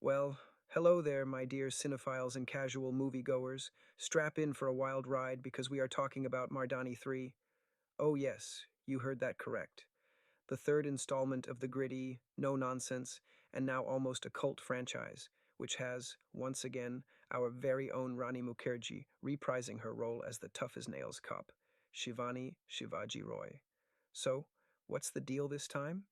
Well, hello there, my dear cinephiles and casual moviegoers. Strap in for a wild ride because we are talking about Mardaani 3. Oh, yes, you heard that correct. The third installment of the gritty, no nonsense, and now almost a cult franchise, which has, once again, our very own Rani Mukerji reprising her role as the tough as nails cop, Shivani Shivaji Roy. So, what's the deal this time?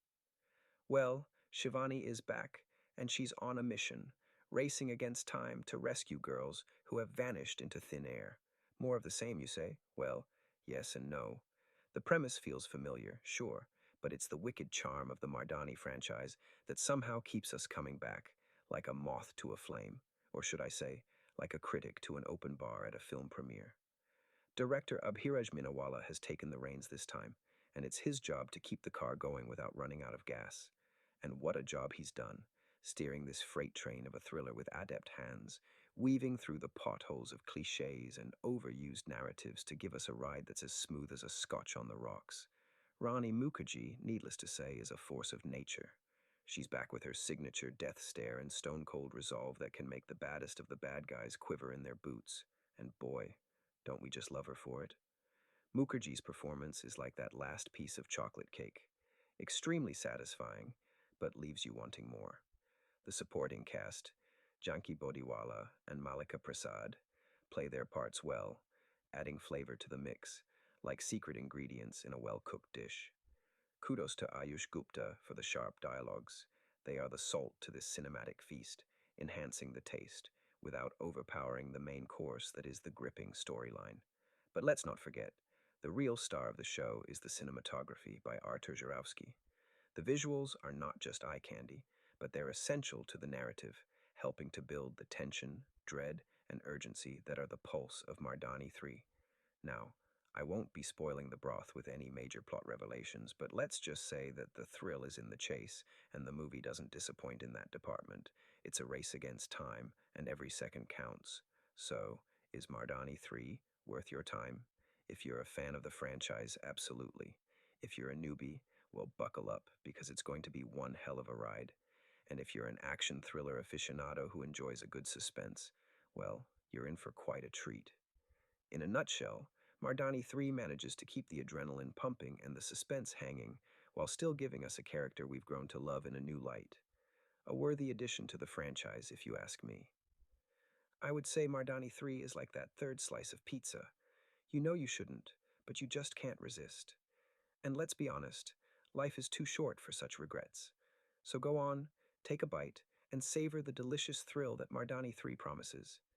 Well, Shivani is back, and she's on a mission, racing against time to rescue girls who have vanished into thin air. More of the same, you say? Well, yes and no. The premise feels familiar, sure, but it's the wicked charm of the Mardaani franchise that somehow keeps us coming back, like a moth to a flame, or should I say, like a critic to an open bar at a film premiere. Director Abhiraj Minawala has taken the reins this time, and it's his job to keep the car going without running out of gas. And what a job he's done, steering this freight train of a thriller with adept hands, weaving through the potholes of cliches and overused narratives to give us a ride that's as smooth as a scotch on the rocks. Rani Mukerji, needless to say, is a force of nature. She's back with her signature death stare and stone-cold resolve that can make the baddest of the bad guys quiver in their boots. And boy, don't we just love her for it? Mukherjee's performance is like that last piece of chocolate cake. Extremely satisfying, but leaves you wanting more. The supporting cast, Janki Bodiwala and Malika Prasad, play their parts well, adding flavor to the mix, like secret ingredients in a well-cooked dish. Kudos to Ayush Gupta for the sharp dialogues. They are the salt to this cinematic feast, enhancing the taste, without overpowering the main course that is the gripping storyline. But let's not forget, the real star of the show is the cinematography by Artur Jarowski. The visuals are not just eye candy, but they're essential to the narrative, helping to build the tension, dread, and urgency that are the pulse of Mardaani 3. Now, I won't be spoiling the broth with any major plot revelations, but let's just say that the thrill is in the chase, and the movie doesn't disappoint in that department. It's a race against time, and every second counts. So, is Mardaani 3 worth your time? If you're a fan of the franchise, absolutely. If you're a newbie, well, buckle up, because it's going to be one hell of a ride. And if you're an action thriller aficionado who enjoys a good suspense, well, you're in for quite a treat. In a nutshell, Mardaani 3 manages to keep the adrenaline pumping and the suspense hanging, while still giving us a character we've grown to love in a new light. A worthy addition to the franchise, if you ask me. I would say Mardaani 3 is like that third slice of pizza. You know you shouldn't, but you just can't resist. And let's be honest, life is too short for such regrets. So go on, take a bite, and savor the delicious thrill that Mardaani 3 promises.